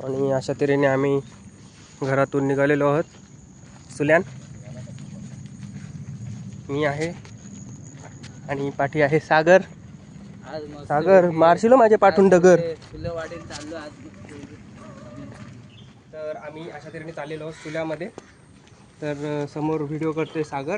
आणि अशा तऱ्हेने आम्ही घरातून निघालेलो आहोत. सुल्यान मी आहे आणि पाठी आहे सागर. सागर मारशिलो माझे पाठून डगर. तर आम्ही अशा तऱ्हेने चाललेलो आहोत सुल्यामध्ये. तर समोर व्हिडिओ करतोय सागर.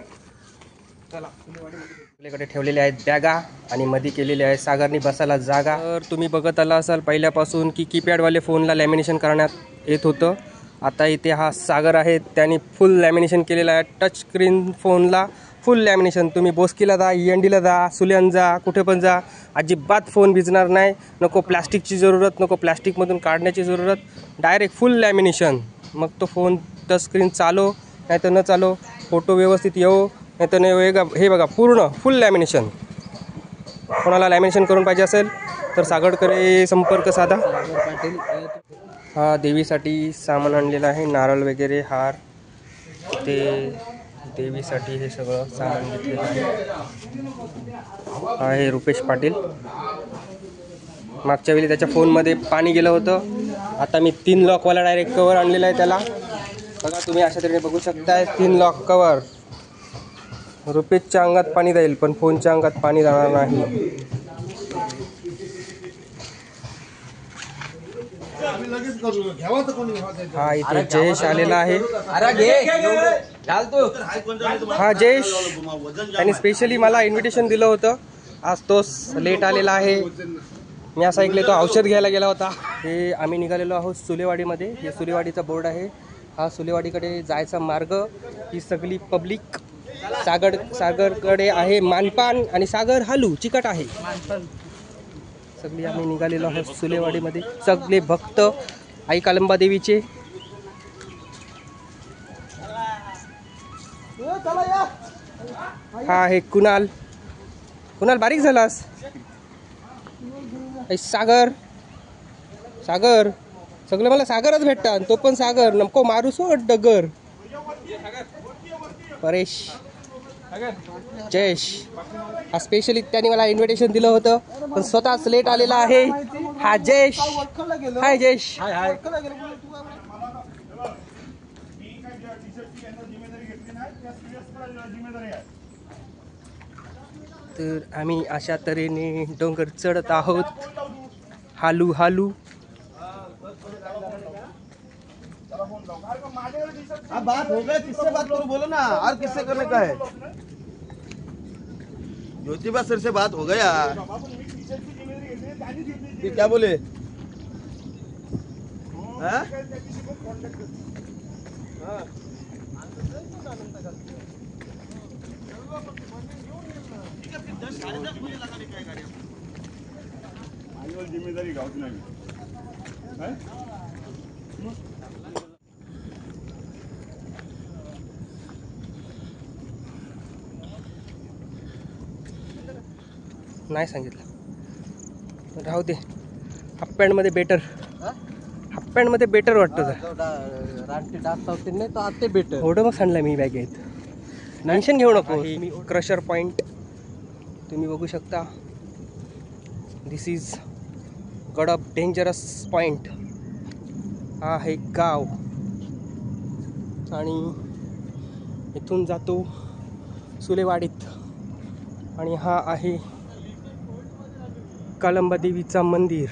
चला आपल्याकडे ठेवलेले आहेत बॅगा आणि मध्ये केलेले आहे सागरनी बसायला जागा. तर तुम्ही बघत आला असाल पहिल्यापासून की कीपॅडवाले फोनला लॅमिनेशन करण्यात येत होतं. आता इथे हा सागर आहे, त्यांनी फुल लॅमिनेशन केलेलं आहे. टच स्क्रीन फोनला फुल लॅमिनेशन. तुम्ही बोस्कीला जा, ENDला जा, सुल्यान जा, कुठे पण जा, अजिबात फोन भिजणार नाही. नको प्लास्टिकची जरूरत, नको प्लास्टिकमधून काढण्याची जरूरत, डायरेक्ट फुल लॅमिनेशन. मग तो फोन टच स्क्रीन चालो नाही तर न चालो, फोटो व्यवस्थित येऊ नाही तर नाही. हे बघा पूर्ण फुल लॅमिनेशन. कोणाला लॅमिनेशन करून पाहिजे असेल तर सागरकडे संपर्क साधा. हा देवीसाठी सामान आणलेलं आहे, नारळ वगैरे, हार. ते देवीसाठी हे सगळं सामान घेतलेलं आहे. हा आहे रुपेश पाटील. मागच्या वेळी त्याच्या फोनमध्ये पाणी गेलं होतं. आता मी 3 लॉकवाला डायरेक्ट कवर आणलेला आहे त्याला. बघा तुम्ही अशा तऱ्हेने बघू शकताय 3 लॉक कवर. रुपेशच्या अंगात पाणी जाईल पण फोनच्या अंगात पाणी जाणार नाही. हा इथे जयेश आलेला आहे. हा जयेश त्यांनी स्पेशली मला इन्व्हिटेशन दिलं होतं. आज तोच लेट आलेला आहे. मी असं ऐकलं तो औषध घ्यायला गेला होता. हे आम्ही निघालेलो आहोत सुलेवाडीमध्ये. हे सुलेवाडीचा बोर्ड आहे. हा सुलेवाडीकडे जायचा मार्ग. ही सगळी पब्लिक सागरकडे आहे मानपान आणि सागर हालू चिकट आहे. सगळी आम्ही निघालेलो आहोत सुलेवाडीमध्ये. सगळे भक्त आई कालंबा देवीचे. हा आहे कुणाल. कुणाल बारीक झालास. सागर सागर सगळे मला सागरच भेटतात. तो पण सागर नको मारू सोड डगर. परेश जयेश हा स्पेशली त्यांनी मला इन्व्हिटेशन दिलं होतं पण स्वतःच लेट आलेला आहे. हा जयेश. हाय जयेश. तर आम्ही अशा तऱ्हेने डोंगर चढत आहोत. हालू हालू. बात हो गया, किससे बात करूं बोलो ना, और किससे करने का है? ज्योतिबा सर से बात हो गया. क्या बोले? हाँ? जिम्मेदारी गावची नाही. नाही सांगितलं राहू दे. हाफ पॅन्टमध्ये बेटर. हाफ पॅन्टमध्ये बेटर वाटतं. एवढं मग सांडलं मी बॅग आहेत. टेन्शन घेऊ नको. क्रशर पॉईंट तुम्ही बघू शकता. दिस इज गडप डेंजरस पॉईंट. हा आहे गाव आणि इथून जातो सुलेवाडीत. आणि हा आहे कालंबा देवीचा मंदिर.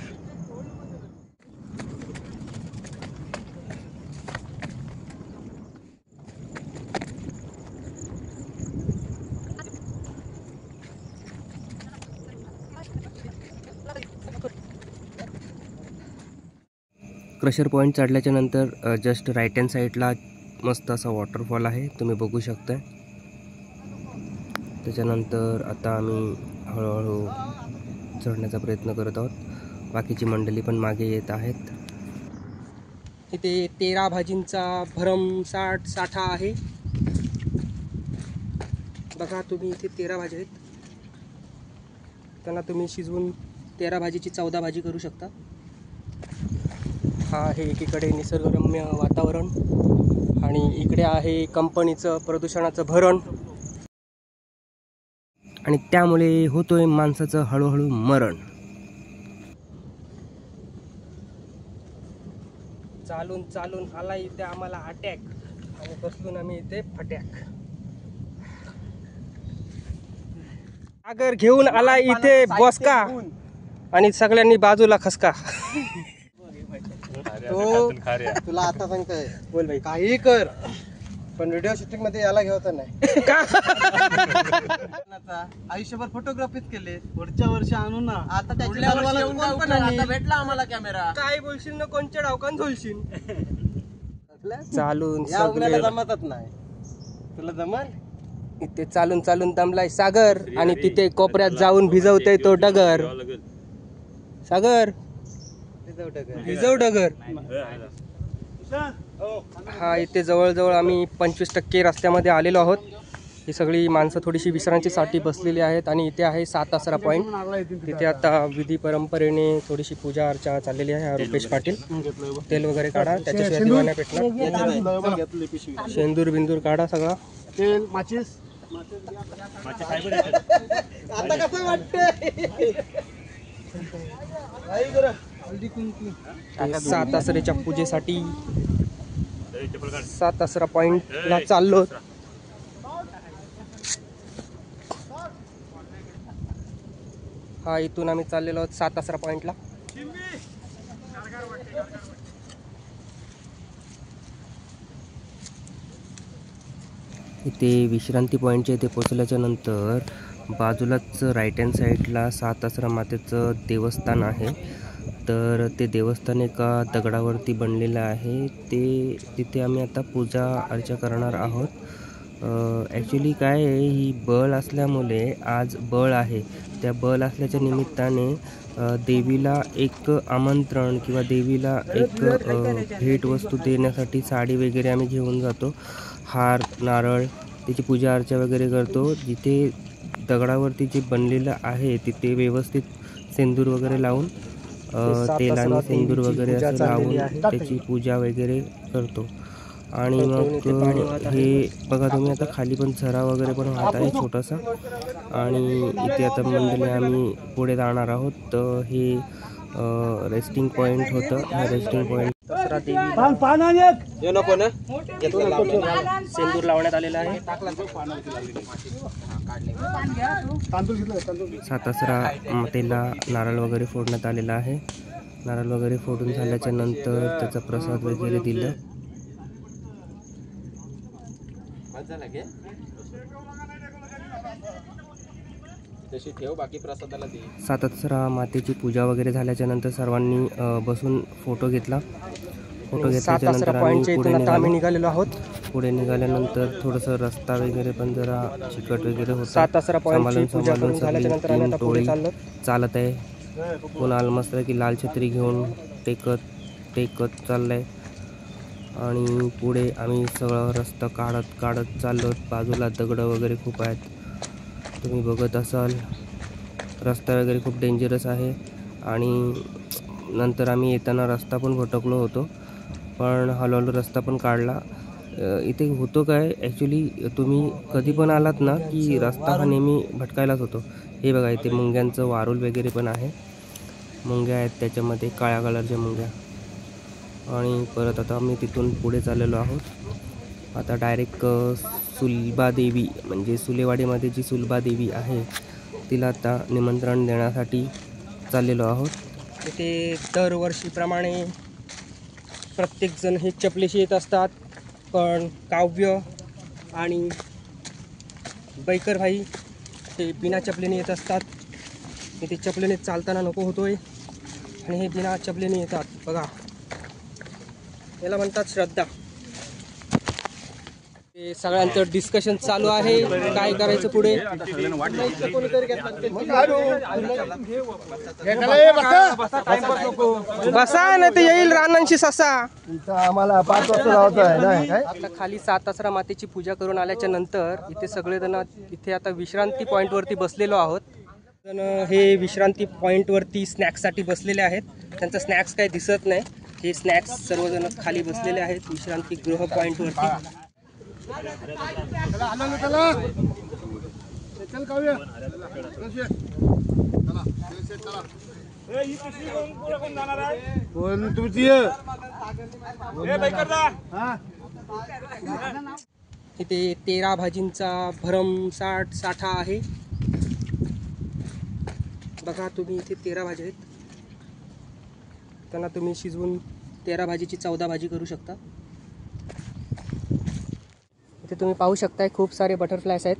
क्रशर पॉईंट चढल्याच्या नंतर जस्ट राईट हँड साईडला मस्त असा वॉटरफॉल आहे, तुम्ही बघू शकताय. त्याच्यानंतर आता आम्ही हळूहळू चढण्याचा प्रयत्न करत आहोत. बाकीची मंडळी पण मागे येत आहेत. इथे 13 भाजींचा भरमसाठ साठा आहे. बघा तुम्ही इथे 13 भाज्या आहेत. त्यांना तुम्ही शिजवून 13 भाजीची 14 भाजी करू शकता. हा आहे एकीकडे निसर्गरम्य वातावरण आणि इकडे आहे कंपनीचं प्रदूषणाचं भरण. आणि त्यामुळे होतोय माणसाचं हळूहळू मरण. चालून चालून आला इथे आम्हाला अटॅक आणि बसलून आम्ही इथे फटॅक. सागर घेऊन आला इथे बॉस्का आणि सगळ्यांनी बाजूला खसका. तो तुला आता सांगतोय, बोल भाई. काही कर पण व्हिडिओ शूटिंग मध्ये याला घ्यायचं नाही. आयुष्यभर फोटोग्राफीच केले, पुढच्या वर्षी आणू ना. आता भेटला आम्हाला कॅमेरा. काय बोलशील ना, कोणच्या डावकान झोलशील. चालून जमतच नाही तुला. जमल इथे चालून चालून दमलाय सागर आणि तिथे कोपऱ्यात जाऊन भिजवतोय तो डगर. सागर भिजव डगर. हा इथे जवळजवळ आम्ही 25% रस्त्यामध्ये आलेलो आहोत. ही सगळी माणसं थोडीशी विश्रांतीसाठी बसलेली आहेत आणि इथे आहे 7 आसरा पॉईंट. तिथे आता विधी परंपरेने थोडीशी पूजा अर्चा चाललेली आहे. रुपेश पाटील तेल वगैरे काढा, त्याच्याशिवाय दिवाण्या पेटणार. शेंदूर बिंदूर काढा सगळा. तेल माचीस आता कसं वाटतंय. 7 आसरेच्या पूजेसाठी 7 आसरा पॉइंटला चाललो. हा इथून आम्ही चाललेलो आहोत 7 आसरा पॉइंटला. इथे विश्रांती पॉईंटच्या इथे पोचल्याच्या नंतर बाजूलाच राईट हँड साईडला 7 आसरा मातेचं देवस्थान आहे. तर ते देवस्थान एका दगडावरती बनलेलं आहे. तिथे आम्ही आता पूजा अर्चा करणार आहोत. ॲक्च्युली काय आहे, ही बळ असल्यामुळे आज बळ आहे. त्या बळ असल्याच्या निमित्ताने देवीला एक आमंत्रण किंवा देवीला एक भेटवस्तू देण्यासाठी साडी वगैरे आम्ही घेऊन जातो. हार नारळ त्याची पूजा अर्चा वगैरे करतो. जिथे दगडावरती जे बनलेलं आहे तिथे व्यवस्थित सेंदूर वगैरे लावून तेल आणि सेंदूर वगैरे असं लावून त्याची पूजा वगैरे करतो. आणि मग हे बघा तुम्ही, आता खाली पण झरा वगैरे पण वाहत आहे छोटासा. आणि इथे आता मंडळी आम्ही पुढे जाणार आहोत. तर हे रेस्टिंग पॉईंट होतं. हे रेस्टिंग पॉईंट सेंदूर लावण्यात आलेला आहे. 7 आसरा मातेला नारळ वगैरे फोडण्यात आलेला आहे. नारळ वगैरे फोडून झाल्याच्या नंतर त्याचा प्रसाद वगैरे दिला. 7 आसरा मातेची पूजा वगैरे झाल्याच्या नंतर सर्वांनी बसून फोटो घेतला. फोटो घेतल्याच्या नंतर आम्ही निघालेलो आहोत. पुढे निघाल्यानंतर थोडंसं रस्ता वगैरे पण जरा चिकट वगैरे होता. 7 आसरा पॉईंटची पूजा करून झाल्याच्या नंतर आम्ही पुढे चालत आहे. कोण मस्त की लाल छत्री घेऊन टेकत चाललंय. आणि पुढे आम्ही सगळा रस्ता काढत चाललो. बाजूला दगडं वगैरे खूप आहेत, तुम्ही बघत असाल. रस्ता वगैरे खूप डेंजरस आहे. आणि नंतर आम्ही येताना रस्ता पण भटकलो होतो, पण हळूहळू रस्ता पण काढला. इथे होतो काय, ॲक्च्युली तुम्ही कधी पण आलात ना की रस्ता हा नेहमी भटकायलाच होतो. हे बघा इथे मुंग्यांचं वारूल वगैरे पण आहे. मुंग्या आहेत त्याच्यामध्ये, काळ्या कलरच्या मुंग्या. आणि परत आता आम्ही तिथून पुढे चाललेलो आहोत. आता डायरेक्ट सुलभा देवी म्हणजे सुलेवाडीमध्ये जी सुलभा देवी आहे तिला आता निमंत्रण देण्यासाठी चाललेलो आहोत. इथे दरवर्षीप्रमाणे प्रत्येकजण हे चपलेशी येत असतात, पण काव्य आणि बैकर भाई हे बिना चपलेने येत असतात. इथे चपलेने चालताना नको होतोय आणि हे बिना चपलेने येतात. बघा, याला म्हणतात श्रद्धा. हे सगळ्यांचं डिस्कशन चालू आहे, काय करायचं पुढे. बसा ना, ते येईल रानांशी ससा. आम्हाला 5 वाजता जायचं आहे ना. आता खाली 7 आसरा मातेची पूजा करून आल्याच्या नंतर इथे सगळेजण इथे आता विश्रांती पॉईंटवरती बसलेलो आहोत. हे विश्रांती पॉईंटवरती स्नॅक्ससाठी बसलेले आहेत. त्यांचा स्नॅक्स काही दिसत नाही. हे स्नॅक्स सर्वजण खाली बसलेले आहेत विश्रांती गृह पॉईंटवरती. कोण तुझी इथे 13 भाजींचा भरमसाठ साठा आहे. बघा तुम्ही, इथे 13 भाज्या आहेत. त्यांना तुम्ही शिजवून 13 भाजीची 14 भाजी करू शकता. इथे तुम्ही पाहू शकताय खूप सारे बटरफ्लायस आहेत.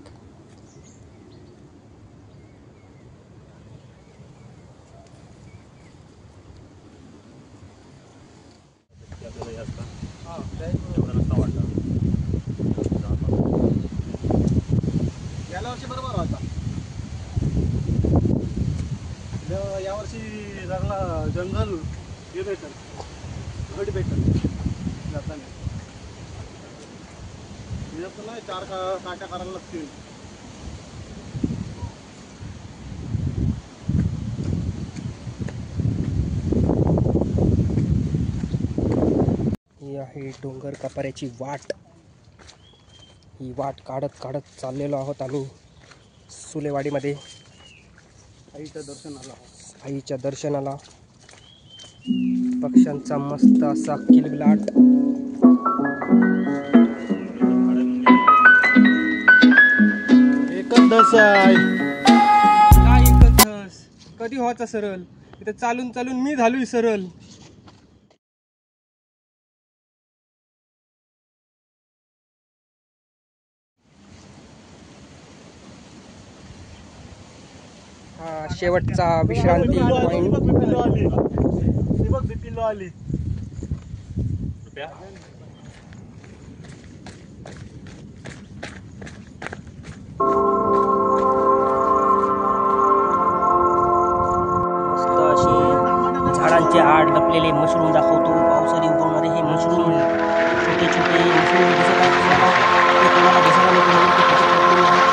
गेल्या वर्षी बरोबर होता. यावर्षी लागला जंगल हे भेटल, घट भेटल जाताना. नाही 4 काट्या करायला लागतील. ही आहे डोंगर कपाऱ्याची वाट. ही वाट काढत काढत चाललेलो आहोत आम्ही सुलेवाडीमध्ये आईच्या दर्शनाला. आईच्या दर्शनाला. पक्ष्यांचा मस्त असा किलबिलाट. एकच आहे काय एकच धस. कधी व्हायचा सरळ. इथे चालून चालून मी झालोय सरळ. हा शेवटचा विश्रांती पॉइंट. आली. मस्त असे झाडांचे आड लपलेले मशरूम दाखवतो. पावसाळी उगवणारे हे मशरूम, छोटे छोटे मशरूम दिसत आहेत तुम्हाला. ते कोणाला दिसायला नको म्हणून ते त्याच्यात लपलेले आहेत.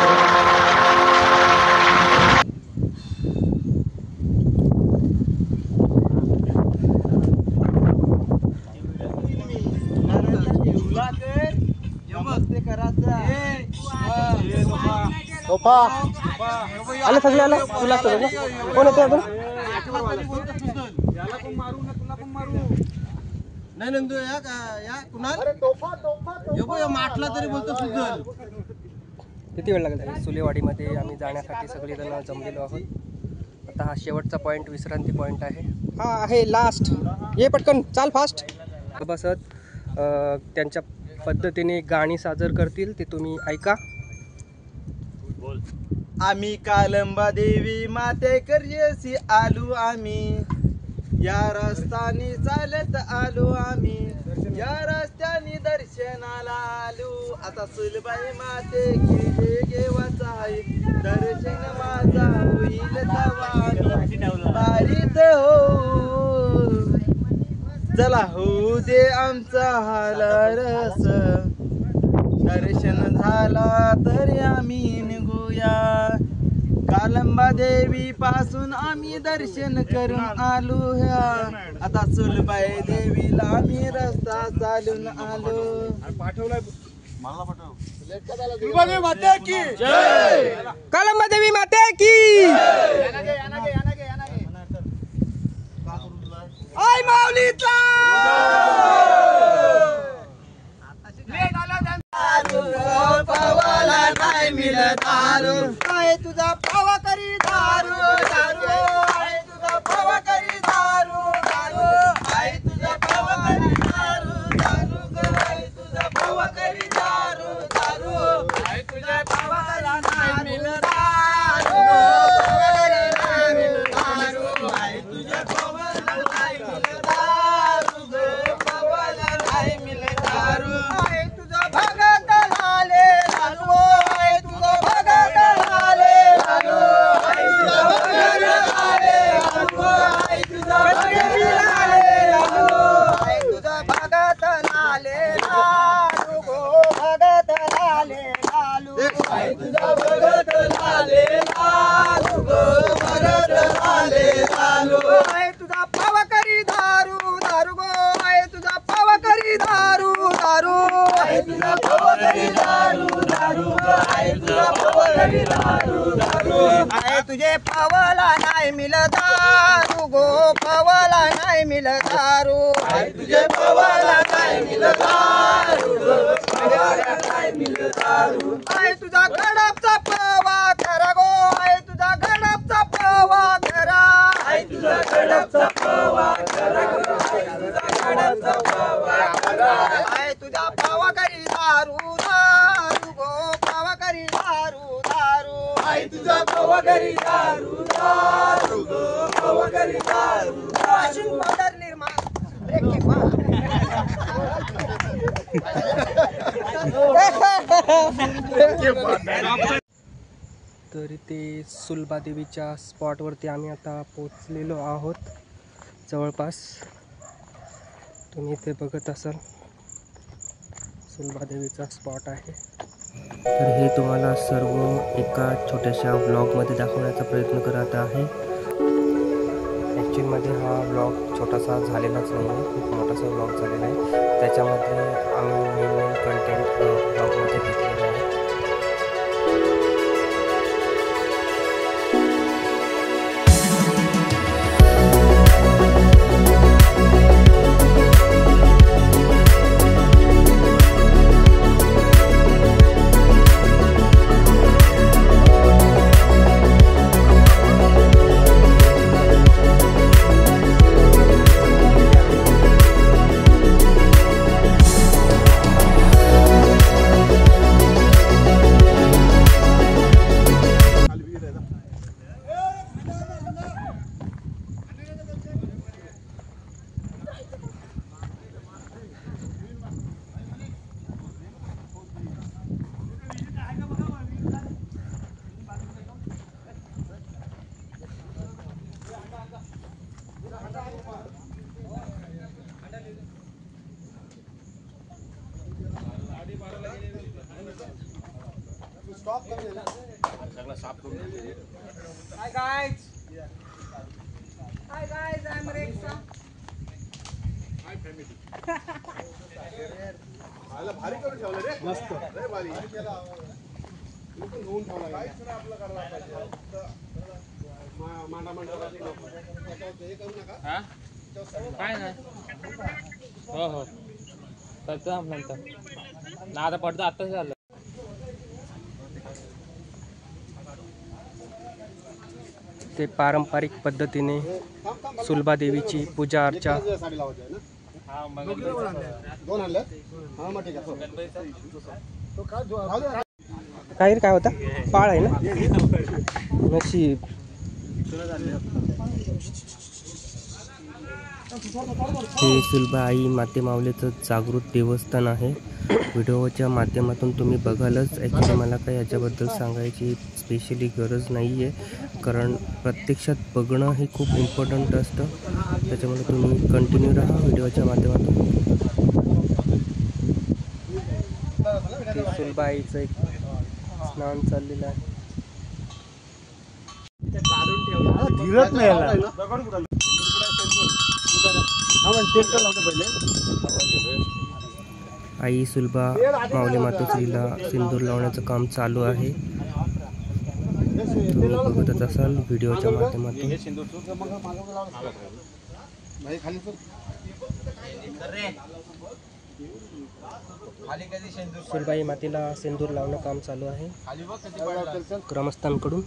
आलं सगळे आलं. तुला सगळं कोण होतं अजून. नाही नंदू या कुणाल माटला तरी बोलतो सुजल. किती वेळ लागेल. सुलेवाडीमध्ये आम्ही जाण्यासाठी सगळेजण जमलेलो आहोत. आता हा शेवटचा पॉईंट विश्रांती पॉईंट आहे. हा आहे लास्ट. ये पटकन चाल फास्ट. बसत त्यांच्या पद्धतीने गाणी सादर करतील ते तुम्ही ऐका. आम्ही कालंबा देवी माते कर्यसी आलो आम्ही. या रस्त्याने चालत आलो आम्ही. या रस्त्याने दर्शनाला आलो. आता सुलबाई माते गेले गेवाचा आहे. दर्शन माझा होईल बारीत हो. चला होऊ दे आमचा हाला रस. दर्शन झाला तरी आम्ही निघूया. कालंबा देवी पासून आम्ही दर्शन करून आलो ह्या. आता सुलबाई देवीला आम्ही रस्ता चालून आलो. कालंबा देवी माते की आय माऊलीचा. पावाला नाही मिळत दारू. आहे तुझा पावा करी दारू दारू. आहे तुझा पावा करी दारू दारू. आहे तुझा पावा करी दारू दारू. आहे तुझा पावा करी दारू दारू. आहे तुझ्या पावाला नाही मिळत दारू. आहे तुझ्या पावाला नाही मिळत दारू. पावाला नाही मिळत दारू. आहे तुझा भगत लाले लालू. आहे तुझा भगत लाले लालू. आहे तुझा भगत लाले लालू. आहे तुझा भगत लाले लालू. आहे तुझा भगत लाले लालू गो. भगत लाले लालू. आहे तुझा भगत लाले लालू गो. भगत लाले लालू. आहे तुझा पावा करी दारू दारू गो. आहे तुझा पावा करी दारू दारू. आहे तुझा पावा करी दारू दारू. आहे तुझा पावा करी दारू दारू. आहे तुझे पावाला नाही मिळत दारू गो. मिल दारू आई तुझे पवाला काय मिल दारू पवाला काय मिल दारू आई तुझा गडपचा पवा खरा गो आई तुझा गडपचा पवा खरा आई तुझा गडपचा पवा खरा गो आई तुझा गडपचा पवा खरा आई तुझा पवा करी दारू दारू गो पवा करी दारू दारू आई तुझा पवा करी दारू दारू गो पवा करी दारू वॉशिंग पावडर निर्मा तर इथे सुलभा देवीच्या स्पॉटवरती आम्ही आता पोचलेलो आहोत जवळपास. तुम्ही इथे बघत असाल सुलभा देवीचा स्पॉट आहे. तर हे तुम्हाला सर्व एका छोट्याशा व्लॉगमध्ये दाखवण्याचा प्रयत्न करत आहे. ॲक्च्युअलमध्ये हा व्लॉग छोटासा झालेलाच नाही आहे, खूप मोठासा व्लॉग झालेला आहे. त्याच्यामध्ये आम्ही मेन कंटेंट व्लॉगमध्ये घेतलेलं आहे. Hi guys. Hi guys, I'm Rekha. Hi family. आला भारी करून ठेवलं रे. मस्त. रे भारी. इथून घेऊन ठेवला. काय सर आपलं करायला पाहिजे. मांडा मंडळाचे हे करू नका. हां? काय नाही. हो. करतो नंतर. ना आता पडतो आत्ताच झालं. ते पारंपरिक पद्धतीने सुलभा देवीची पूजा अर्चा. काय होता पाळ आहे ना नशीब. हे सुलभा आई माते माऊलीचं जागृत देवस्थान आहे. व्हिडिओच्या माध्यमातून तुम्ही बघालच. ॲक्च्युली मला काही याच्याबद्दल सांगायची स्पेशली गरज नाही आहे, कारण प्रत्यक्षात बघणं हे खूप इम्पॉर्टंट असतं. त्याच्यामुळे तुम्ही कंटिन्यू राहा व्हिडिओच्या माध्यमातून. सुलभा आईचं एक स्नान चाललेलं आहे. धीरच नाही आई सुलभा माऊली मातोश्रीला सिंदूर लावण्याचं काम चालू आहे. तुम्ही बघतच असाल व्हिडिओच्या माध्यमातून. सुलभाई मातेला सिंदूर लावणं काम चालू आहे ग्रामस्थांकडून.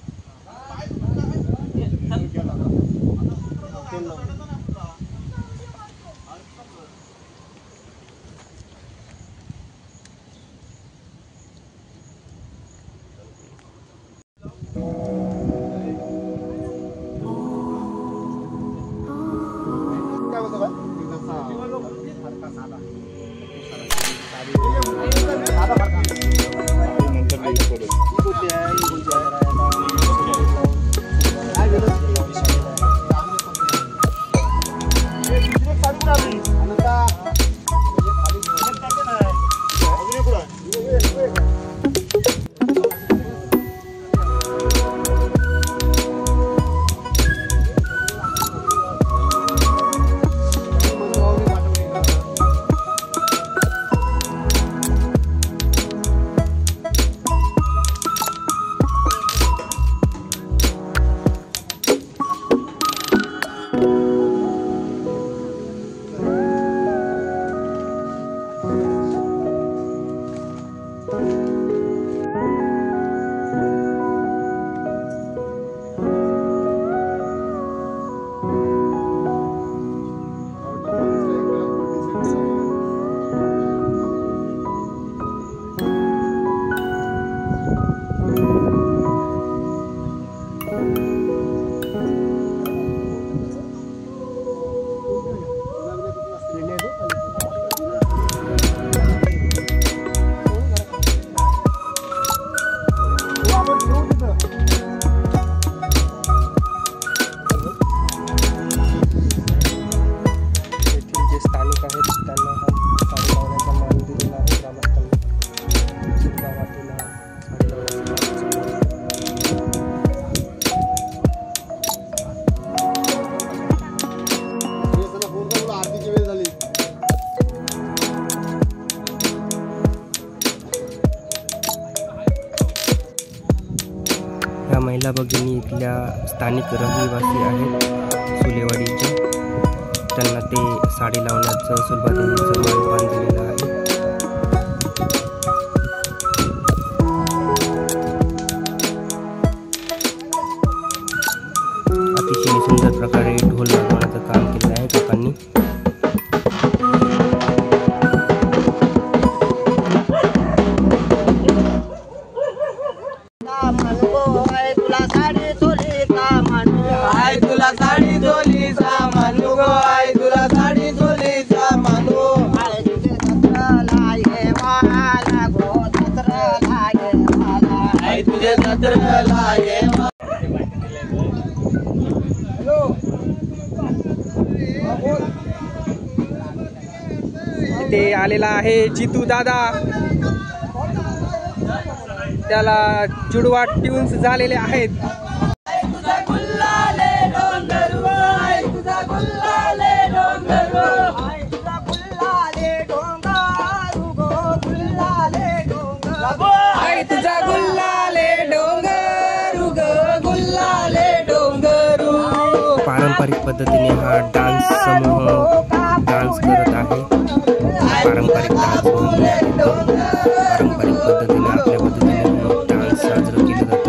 महिला भगिनी इथल्या स्थानिक रहिवासी आहेत सुलेवाडीचे. त्यांना ते साडी लावण्याचं सुलभादेवीचं मान दिलेलं आहे. अतिशय सुंदर प्रकारे ढोल वाजवण्याचं काम केलं आहे काकांनी. तुला साडी चोलीचा मानू गो आई तुला साडी चोलीचा मानू आई तुझे सत्र लागे मला गो सत्र लागे मला आई तुझे सत्र लागे इथे आलेला आहे जितू दादा. त्याला जुडवा ट्यून्स झालेले आहेत. पारंपरिक पद्धतीने हा डान्स समूह डान्स करत आहे. पारंपरिक डान्स पारंपरिक पद्धतीने आपल्या पद्धतीने डान्स साजरं केलं जातं.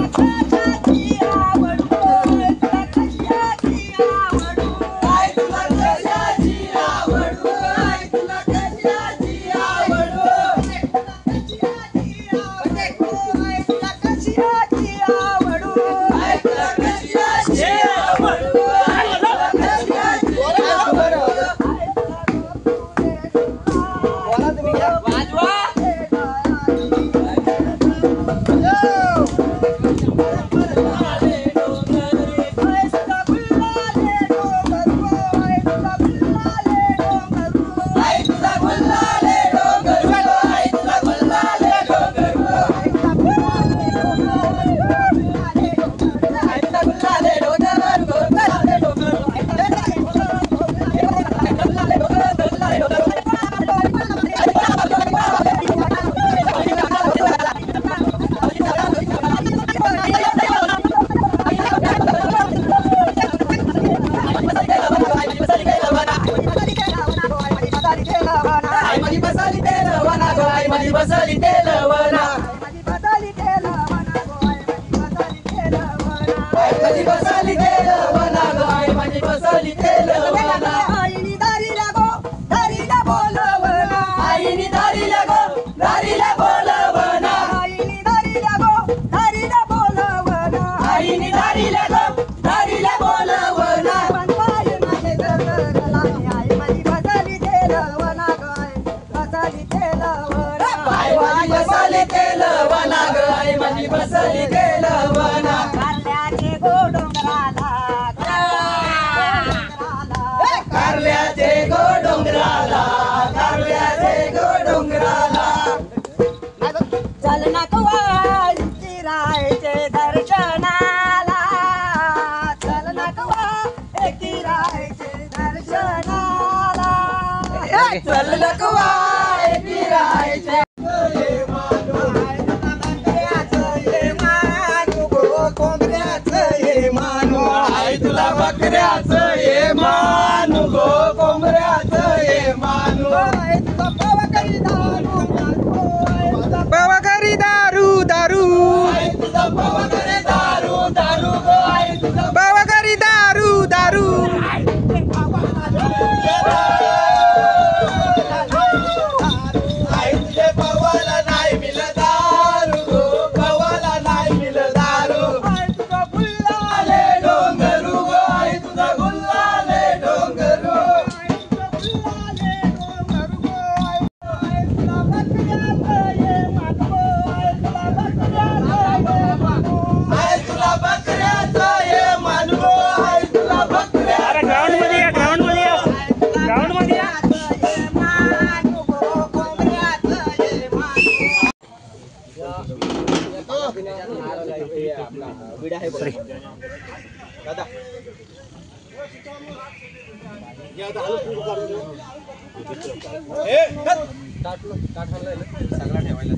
सगळा ठेवायला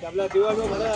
आपला दिवाळी भरा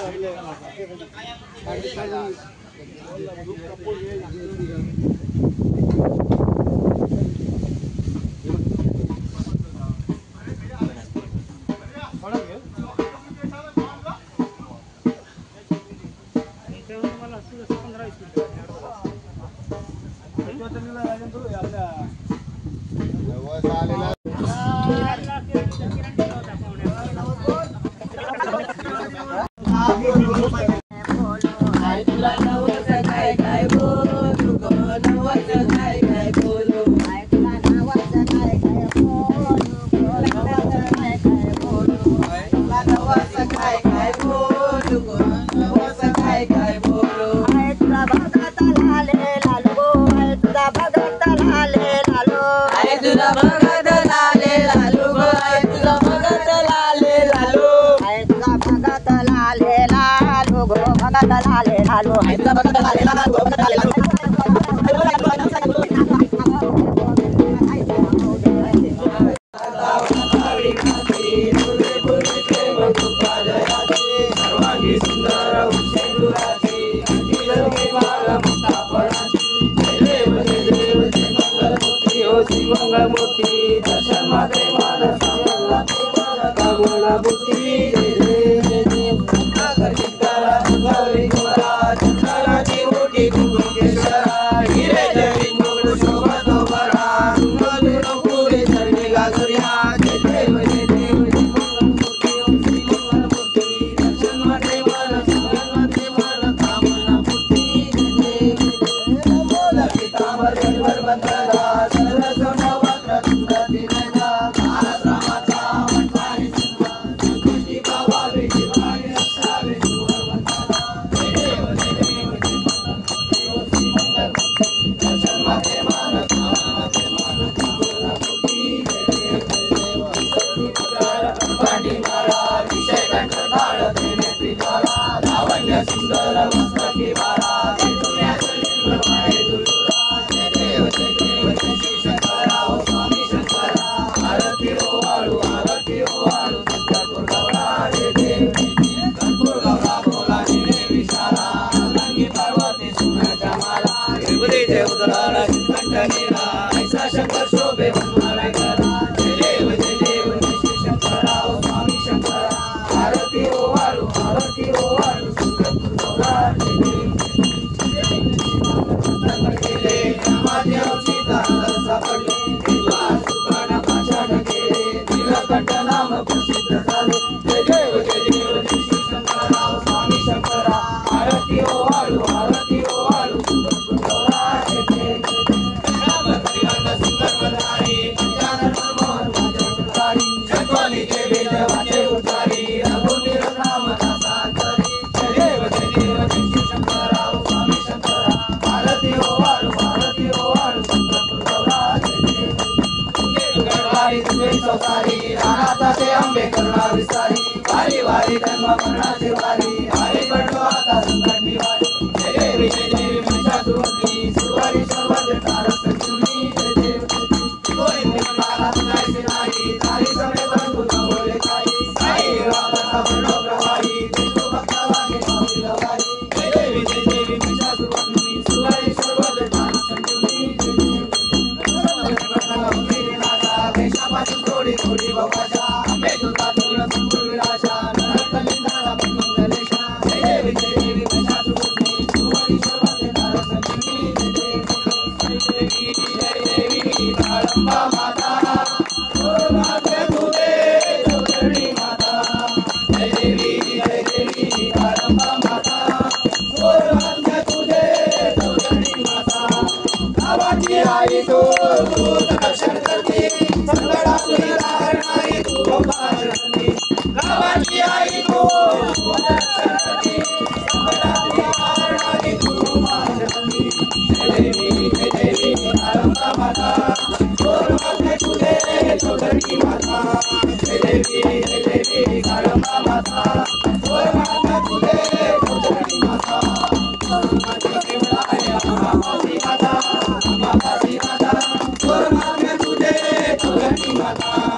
माता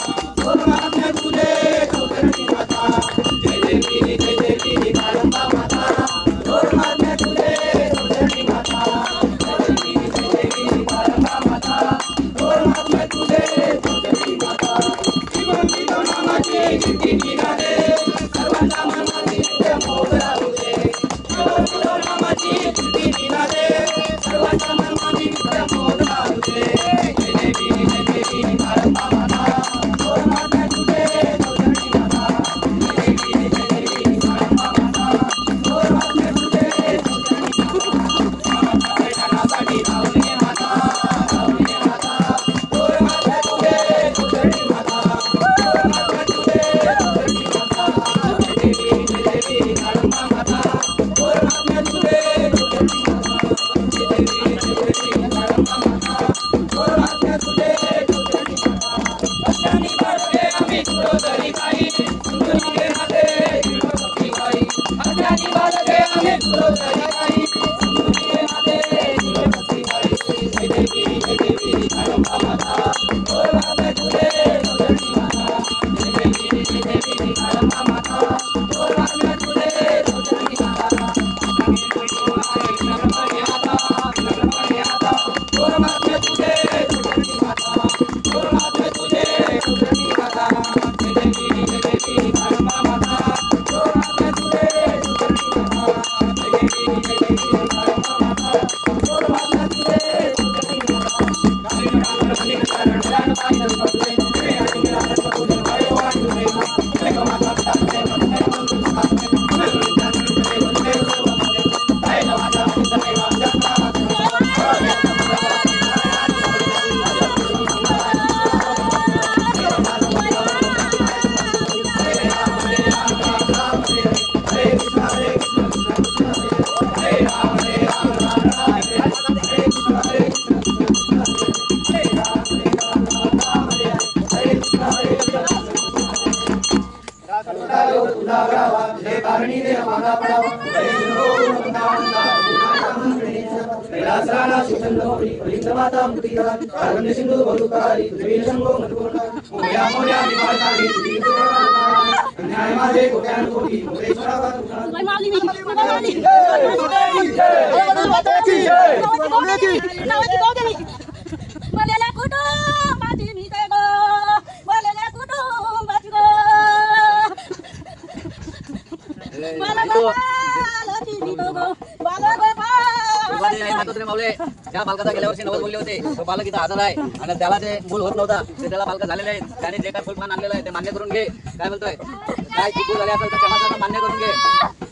ज्या बालकाचा गेल्या वर्षी 90 बोलले होते तो बालक इथं हजर आहे आणि त्याला ते मूल होत नव्हता ते त्याला बालक झालेले आहेत. त्याने जे काय फुलपान आणलेलं आहे ते मान्य करून घे. काय म्हणतोय काय चूक झाली असेल तर क्षमा मान्य करून घे.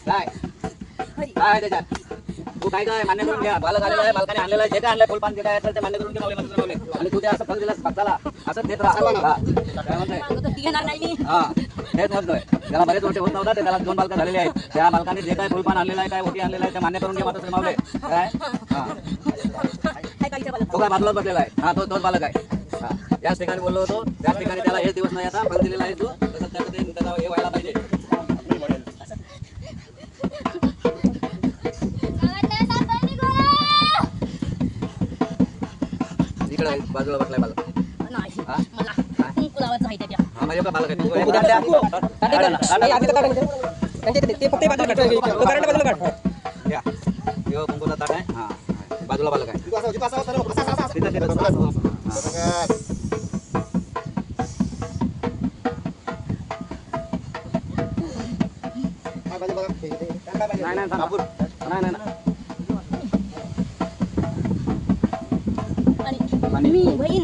काय काय आहे त्याच्यात तू काय काय मान्य करून घ्या. बालक आलेला आहे बालकाने आणलेलं आहे जे काय आणलंय फुलपान जे काय असेल ते मान्य करून घे. मावले आणि तू ते असं फल दिलास भक्ताला असं देत राहा. काय म्हणतोय हा तेच म्हणतोय त्याला बरेच वर्ष होत नव्हता ते त्याला 2 बालकं झालेले आहेत. त्या बालकाने जे काय फुलपान आणलेलं आहे काय ओटी आणलेलं आहे ते मान्य करून घे. मात्र मावले काय हा तो काय बाजूला बसलेला आहे. हा तोच बालक आहे. हा याच ठिकाणी बोललो होतो त्याच ठिकाणी त्याला हेच दिवस नाही आता फल दिलेला आहे. तू तसं त्याला हे व्हायला पाहिजे. इकडे बाजूला बसलाय बालक. हा माझ्या बालक कुंकूचा ताट आहे. हा बाजूला बालक आहे. मी बहीण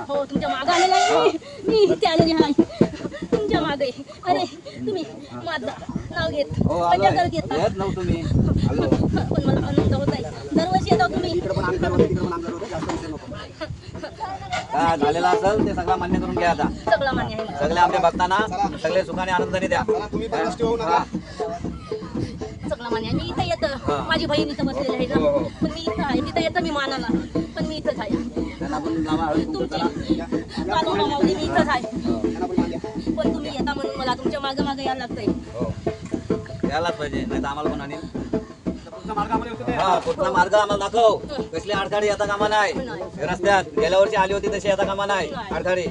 हो तुमच्या मागे आलेला आहे. मी इथे आलेली आहे तुमच्या मागे. अरे तुम्ही माझं नाव घेत पंजा करत येत नव्हतं तुम्ही पण मला आनंद होत आहे. दरवर्षी येतो तुम्ही काय झालेला असेल ते सगळं मान्य करून घ्या. आता सगळं मान्य आहे. सगळे आमच्या भक्तांना सगळे सुखाने आनंदाने द्या. सगळं मान्य आहे. मी इथे येतं माझी बहीण इथं बसलेली आहे ना पण मी इथं आहे. तिथं येतं मी मानाला पण मी इथंच आहे. तुमची माऊली मी इथंच आहे पण तुम्ही येता म्हणून मला तुमच्या मागे मागे यायला लागतंय. यायलाच पाहिजे नाही तर आम्हाला पण आणीन. हा कुठला मार्ग आम्हाला दाखव. कसली अडथळे येता कामा नाही. रस्त्यात गेल्या वर्षी आली होती तशी येता कामा नाही. अडथळे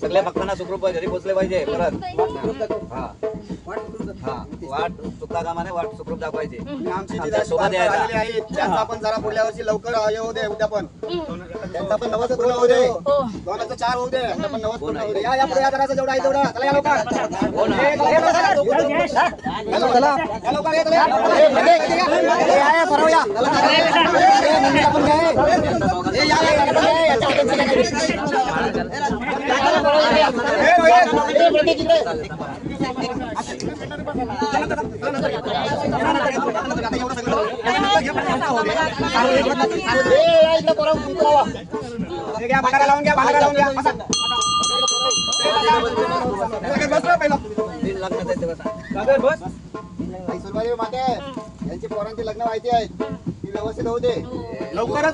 सगळ्या भक्तांना सुखरूप घरी पोहोचले पाहिजे. परत हा हा वाट चुकता कामा नाही. वाट सुखरूप दाखवायची. आमच्या सोबत यायचा. त्यांचा पण जरा पुढल्या वर्षी लवकर येऊ दे. उद्या पण त्यांचा पण नवस पूर्ण होऊ दे. 2004 होऊ दे. त्यांचा पण नवस पूर्ण होऊ दे. या पुढे या करायचं जेवढा आहे तेवढा. चला या लवकर. यांची पोरांची लग्न व्हायची आहेत. ती व्यवस्थित होऊ दे. लवकरच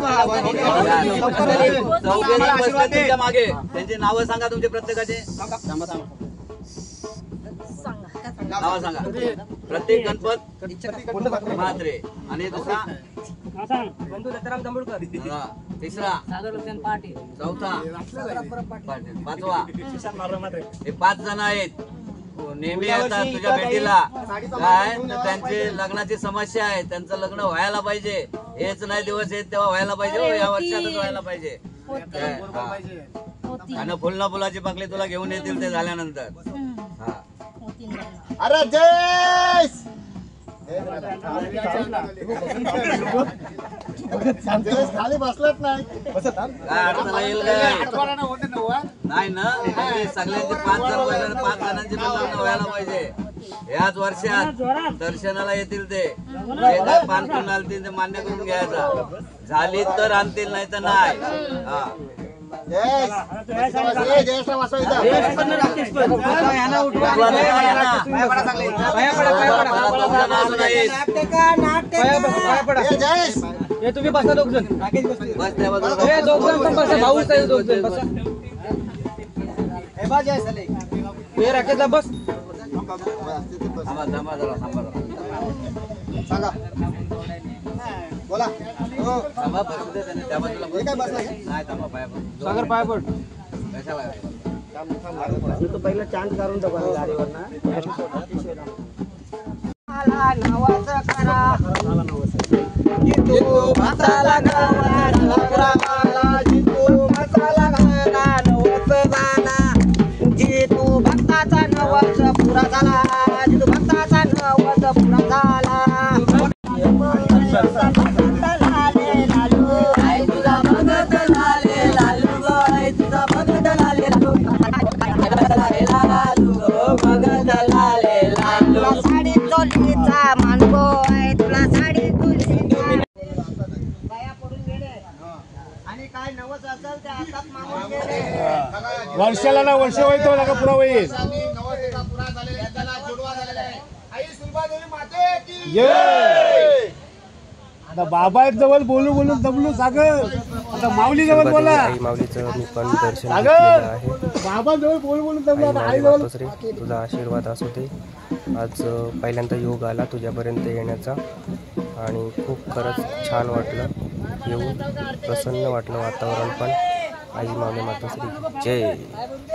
तुमच्या मागे त्यांची नावं सांगा. तुमचे प्रत्येकाचे नाव सांगा. प्रत्येक गणपत म्हात्रे आणि दुसरा बंधू दत्ताराम जांभूळकर. तिसरा चौथा पाटील पाचवा हे 5 जण आहेत नेहमी येतात तुझ्या भेटीला काय तर त्यांची लग्नाची समस्या आहे त्यांचं लग्न व्हायला पाहिजे हेच नाही दिवस येत तेव्हा व्हायला पाहिजे या वर्षातच व्हायला पाहिजे आणि फुलना फुलाची पाकळी तुला घेऊन येतील ते झाल्यानंतर हा अरे जय खाली बसलाच नाही काय अडचण येईल काय नाही ना सगळ्यांचे 5 जणांचे पण लग्न व्हायला पाहिजे याच वर्षात दर्शनाला येतील ते जे काय पान करून आणतील ते मान्य करून घ्यायचा झाली तर आणतील नाही तर नाही हा तुम्ही बसा दोघ जण भाऊ राकेशला बस सांगा बोला सागर पाय पड पहिला चान्स काढून टाका गाडीवर जितू भक्ताचा नवस पुरा झाला जितू भक्ताचा नवस पुरा झाला साडी चोलीचा मानगो आहे तुला साडी आणि काय नवस असेल ते हातात मागून गेले वर्षाला ना वर्ष होईल नका पुरा होईल आता बाबा जवळ बोलू बोलू दमलो सागर आता माऊली जवळ बोला आई माऊलीचं मी पण दर्शन घेतलेलं सागर आहे बाबा जवळ बोलू बोलू दमलो आई आता आई माऊली जवळ मातोश्री तुझा आशीर्वाद असू दे आज पहिल्यांदा योग आला तुझ्यापर्यंत येण्याचा आणि खूप खरंच छान वाटलं येऊन प्रसन्न वाटलं वातावरण पण आई माऊली मातोश्री की जय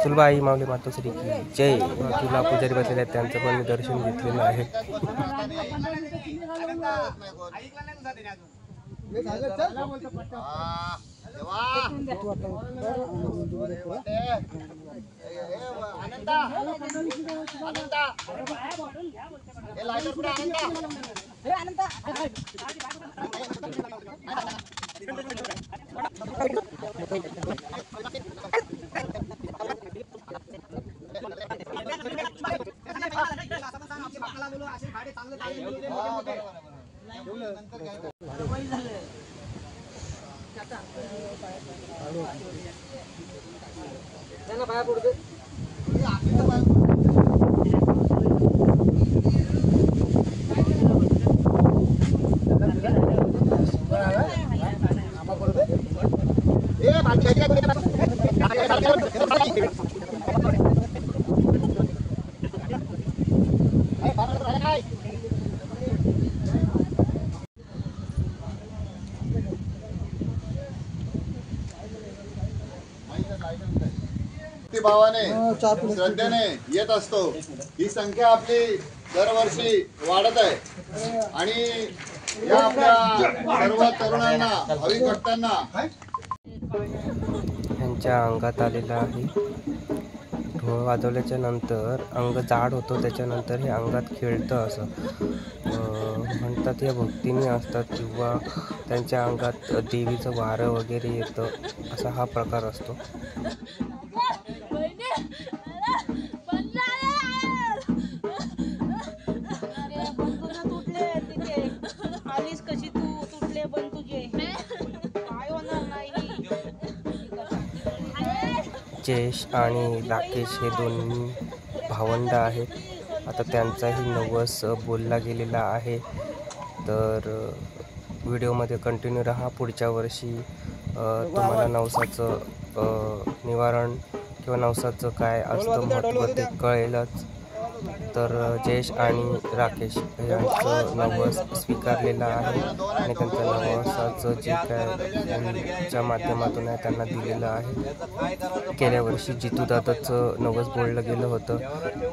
सुलभा आई माऊली मातोश्री की जय तुला पुजारी बसलेले आहेत त्यांचं पण मी दर्शन घेतलेलं आहे भावाने श्रद्धेने येत असतो ही संख्या आपली दरवर्षी वाढत आहे आणि या आपल्या सर्व तरुणांना भाविक भक्तांना ह्यांच्या अंगात आलेला आहे ढोल वाजवल्याच्या नंतर अंग जाड होतो त्याच्यानंतर हे अंगात खेळतं असं म्हणतात या भक्तीने असतात किंवा त्यांच्या अंगात देवीचं वारं वगैरे येतं असा हा प्रकार असतो जयेश आणि राकेश हे दोन्ही भावंड आहेत आता त्यांचाही नवस बोलला गेलेला आहे तर व्हिडिओमध्ये कंटिन्यू राहा पुढच्या वर्षी तुम्हाला नवसाचं निवारण किंवा नवसाचं काय असतं महत्त्व ते कळेलच तर जयेश आणि राकेश यांचं नवस स्वीकारलेलं आहे आणि त्यांच्या नवसाचं जे काय मुलीच्या माध्यमातून आहे त्यांना दिलेलं आहे. गेल्या वर्षी जितूदादाचं नवस बोललं गेलं होतं,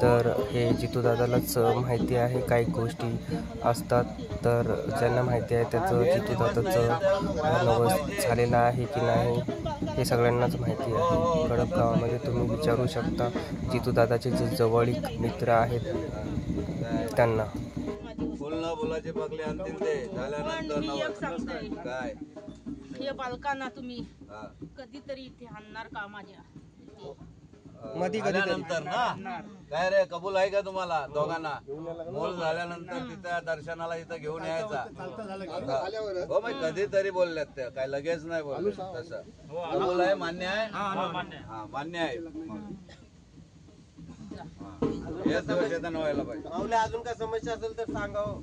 तर हे जितूदादालाच माहिती आहे काही गोष्टी असतात, तर ज्यांना माहिती आहे त्याचं जितूदादाचं नवस झालेलं आहे की नाही हे सगळ्यांनाच माहिती आहे. कडप गावामध्ये तुम्ही विचारू शकता जितूदादाचे जे जवळीक मित्र आहेत त्यांना. बोलणं बोलायचे पगले आणतील ते झाल्यानंतर मी एक सांगते, काय हे बालकांना तुम्ही कधीतरी इथे आणणार का माझ्या? मधी झाल्यानंतर ना काय रे कबूल आहे का तुम्हाला दोघांना? मूल झाल्यानंतर तिथं दर्शनाला इथं घेऊन यायचा. हो मग कधीतरी बोलल्यात त्या, काय लगेच नाही बोलले तसं. कबूल आहे, मान्य आहे? हा मान्य आहे. हेच दिवस येताना व्हायला पाहिजे. अजून काय समस्या असेल तर सांगावं.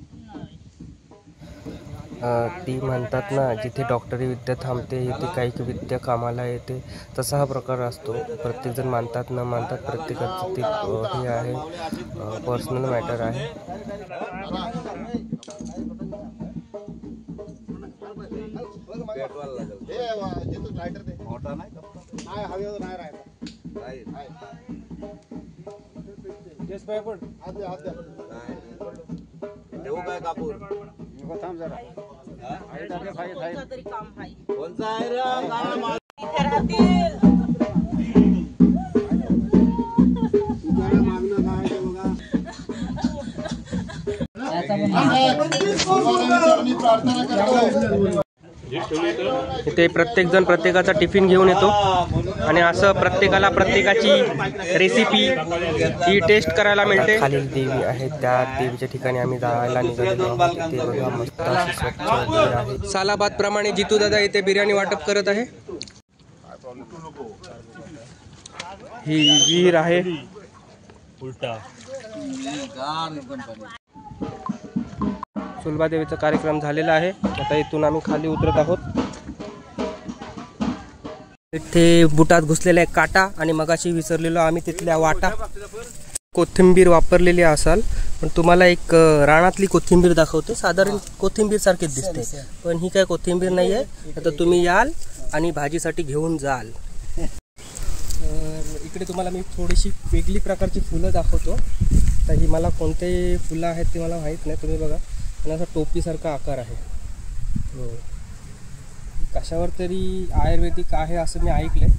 ती म्हणतात ना, जिथे डॉक्टरी विद्या थांबते इथे काही विद्या कामाला येते, तसा हा प्रकार असतो. प्रत्येकजण मानतात न मानतात, प्रत्येकाचं ते हे आहे, पर्सनल मॅटर आहे. मोठा नाही देऊ काय कापूर तरी काम आहे कोणचा आहे रे? इथे राहतील. प्रार्थना करतो. इथे प्रत्येकजण प्रत्येकाचा टिफिन घेऊन येतो आणि असं प्रत्येकाला प्रत्येकाची रेसिपी ही टेस्ट करायला मिळते. खालील देवी आहे, त्या देवीच्या ठिकाणी आम्ही जायला निघालेलो आहोत. ते बघा मस्त अशी स्वच्छ विहीर आहे. सालाबाद प्रमाणे जितूदादा इथे बिर्याणी वाटप करत आहे. ही विहीर आहे. सुलभादेवीचा कार्यक्रम झालेला आहे. आता इथून आम्ही खाली उतरत आहोत. इथे बुटात घुसलेला एक काटा आणि मगाशी विसरलेलो आम्ही तिथल्या वाटा. कोथिंबीर वापरलेली असाल, पण तुम्हाला एक रानातली कोथिंबीर दाखवते. साधारण कोथिंबीर सारखीच दिसते, पण ही काय कोथिंबीर नाही आहे. आता तुम्ही याल आणि भाजीसाठी घेऊन जाल. इकडे तुम्हाला मी थोडीशी वेगळी प्रकारची फुलं दाखवतो. तर ही मला कोणते फुलं आहेत ते मला माहीत नाही. तुम्ही बघा, आणि असा टोपीसारखा आकार आहे. हो, कशावर तरी आयुर्वेदिक आहे असं मी ऐकलंय,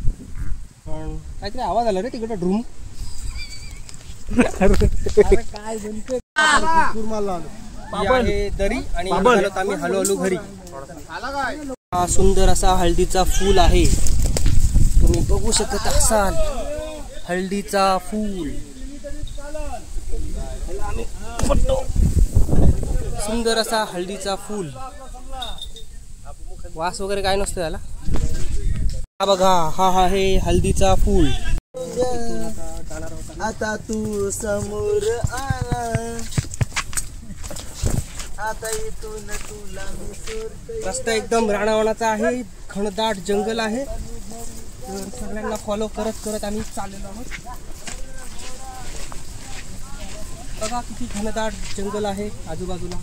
पण काहीतरी आवाज आला रे तिकडे ड्रूम. आहे दरी आणि आम्ही हळूहळू घरी. हा सुंदर असा हळदीचा फूल आहे, तुम्ही बघू शकत असाल. हळदीचा फूल सुंदर असा हळदीचा फूल. वास वगैरे काय नसतो याला. हा बघा, हा आहे हळदीचा फूल. आता तू समोर आला, आता इथून तुला रस्ता एकदम रानावनाचा आहे, घनदाट जंगल आहे. तर सगळ्यांना फॉलो करत करत आम्ही चाललेलो आहोत. बघा किती घनदाट जंगल आहे आजूबाजूला.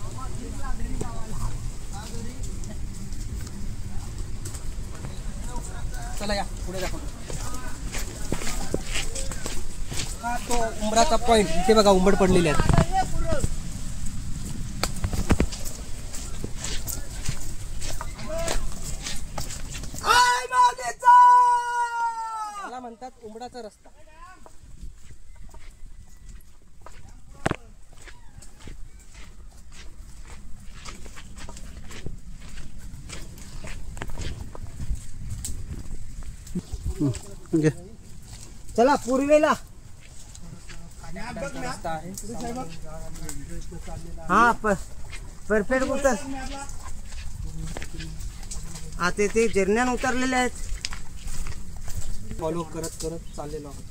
चला या पुढे दाखवतो. हा तो उंबराचा पॉइंट. इथे बघा उंबड पडलेले आहेत. त्याला म्हणतात उंबराचा रस्ता. चला पूर्वेला. रस्ता आहे. हा परफेक्ट उतर. आता ते जिरण्यान उतरलेले आहेत. फॉलो करत करत चाललेलो आहोत.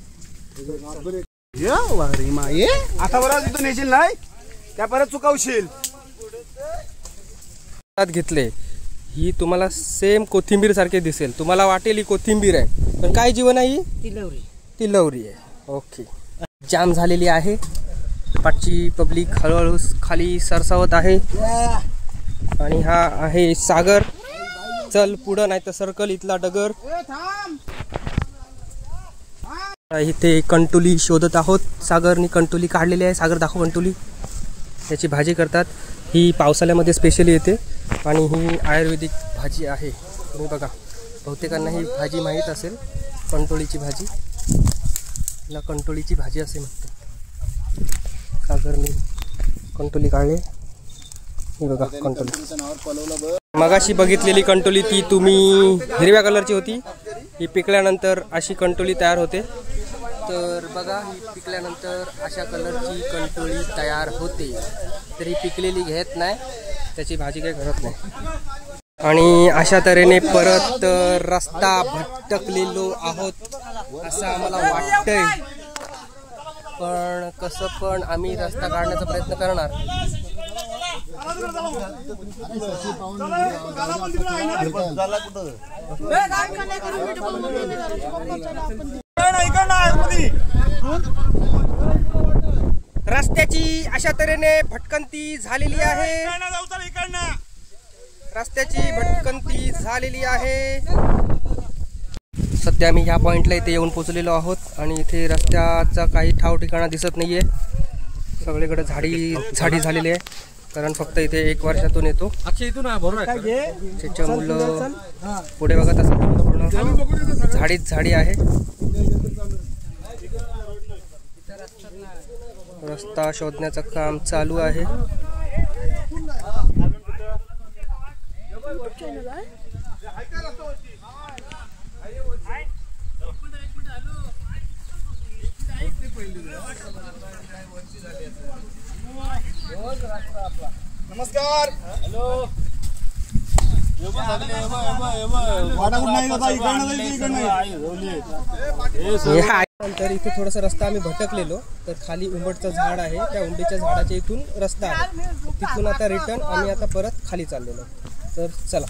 आता बरोबर तिथून येशील नाही त्या परत चुकावशील. घेतले ही तुम्हाला सेम कोथिंबीर सारखे दिसेल. तुम्हाला वाटेल ही कोथिंबीर आहे, पण काय जीवन आहे ही? ती लवरी. ती लवरी आहे. ओके, जाम झालेली आहे. पाठची पब्लिक हळूहळू खाली सरसावत आहे आणि हा आहे सागर. चल पुढं नाही तर सर्कल इथला डगर. इथे कंटोली शोधत आहोत. सागरनी कंटोली काढलेली आहे. सागर दाखव कंटोली. याची भाजी करतात. ही पावसाळ्यामध्ये स्पेशली येते आणि ही आयुर्वेदिक भाजी आहे. तुम्ही बघा, बहुतेकांना ही भाजी माहीत असेल. कंटोळीची भाजी, हिला कंटोळीची भाजी असे म्हणतात. सागरने कंटोली काढले. हे बघा कंटोली. मगाशी बघितलेली कंटोली ती तुम्ही हिरव्या कलरची होती. ही पिकल्यानंतर अशी कंटोली तयार होते. तर बघा, ही पिकल्यानंतर अशा कलरची कंटोळी तयार होते. तर ही पिकलेली घेत नाही, त्याची भाजी काही करत नाही. आणि अशा तऱ्हेने परत रस्ता भटकलेलो आहोत असं आम्हाला वाटतंय. पण कसं पण आम्ही रस्ता काढण्याचा प्रयत्न करणार. रस्त्याची अशा तऱ्हेने भटकंती झालेली आहे. रस्त्याची भटकंती झालेली आहे. सध्या आम्ही ह्या पॉइंटला इथे येऊन पोहोचलेलो आहोत आणि इथे रस्त्याचा काही ठाव ठिकाणा दिसत नाहीये. सगळीकडे झाडी झालेली आहे. कारण फक्त इथे 1 वर्षातून येतो. त्याच्या मुलं पुढे बघत असतात, पूर्ण झाडीच झाडी आहे. रस्ता शोधण्याचं काम चालू आहे. नमस्कार. हॅलो. तर इथे थोडासा रस्ता आम्ही भटकलेलो. तर खाली उंबरचं झाड आहे, त्या उंबरीच्या झाडाच्या इथून रस्ता आहे. तिथून आता रिटर्न आम्ही आता परत खाली चाललेलो. तर चला.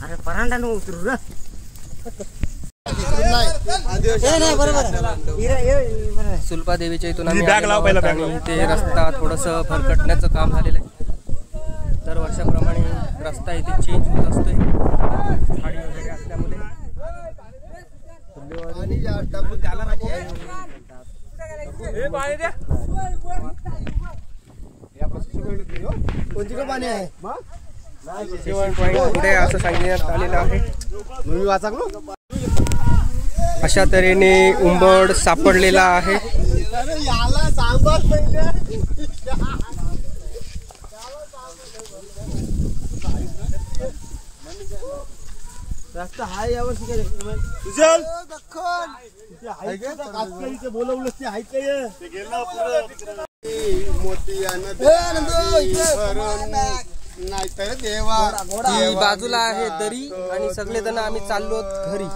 अरे परांडा नो उतरू रे. सुलभा देवीच्या इथून आम्ही आणि ते रस्ता थोडंसं भरकटण्याचं काम झालेलं आहे. दर वर्षाप्रमाणे रस्ता इथे चेंज होत असतोय झाडी वगैरे असल्यामुळे. पुढे असं सांगण्यात आलेलं आहे. अशा तऱ्हेने उंबड सापडलेला आहे. रस्ता हाय यावर्षी काय बोलवलं ते हाय काय देवा. ही बाजूला आहे दरी आणि सगळे जण आम्ही चाललो घरी.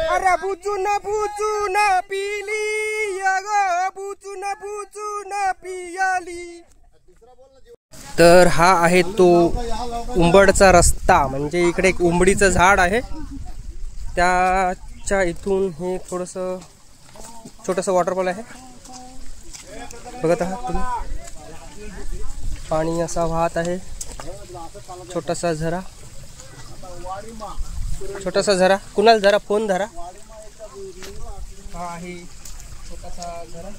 अरे बुचून बुचून पिली अगं, बुचून बुचून पियाली. तर हा आहे तो उंबडचा रस्ता. म्हणजे इकडे एक उंबडीचं झाड आहे, त्याच्या इथून हे थोडंसं छोटंसं वॉटरफॉल आहे. बघत आहात तुम्ही, पाणी असा वाहत आहे. छोटासा झरा, छोटासा झरा. कुणाल झरा फोन धरा. हा आहे छोटासा झरा.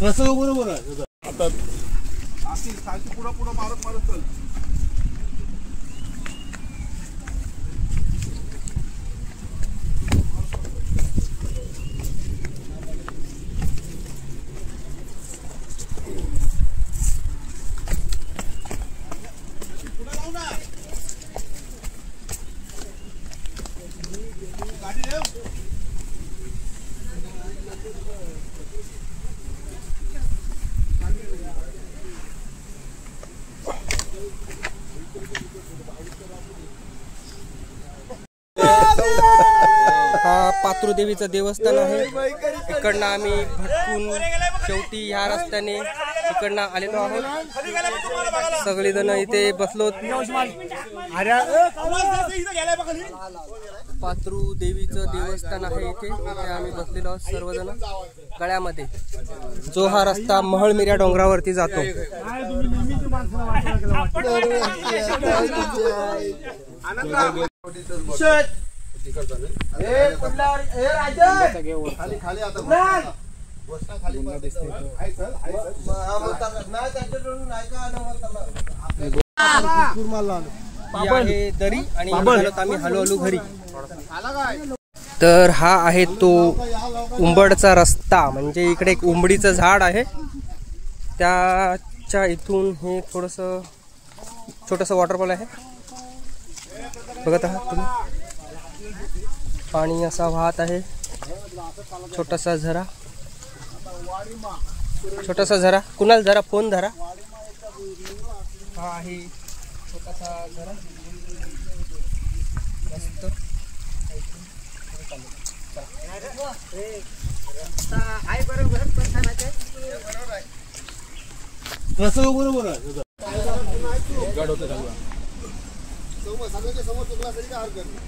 मस्त बरोबर आहे. आता पुढं पुढं मारत मारत चल. पात्रुदेवीचं देवस्थान आहे. इकडनं आम्ही भटकून शेवटी ह्या रस्त्याने इकडनं आलेलो आहोत. सगळेजण इथे बसलो. पात्रुदेवीचं देवस्थान आहे इथे. इथे आम्ही बसलेलो आहोत सर्वजण गळ्यामध्ये. जो हा रस्ता महळमिऱ्या डोंगरावरती जातो. खाली आता ही आहे दरी आणि आम्ही हळूहळू घरी. तर हा आहे तो उंबडचा रस्ता. म्हणजे इकडे एक उंबडीचं झाड आहे. त्याच्या इथून हे थोडंसं छोटंसं वॉटरफॉल आहे. बघत आहात तुम्ही. पाणी असा वाहत आहे. छोटासा झरा. छोटासा झरा. कुणाल जरा फोन धरा. हा आहे छोटासा झरा. मस्त. बरोबर आहे. समोर चुकला तरी काय हरकत नाही.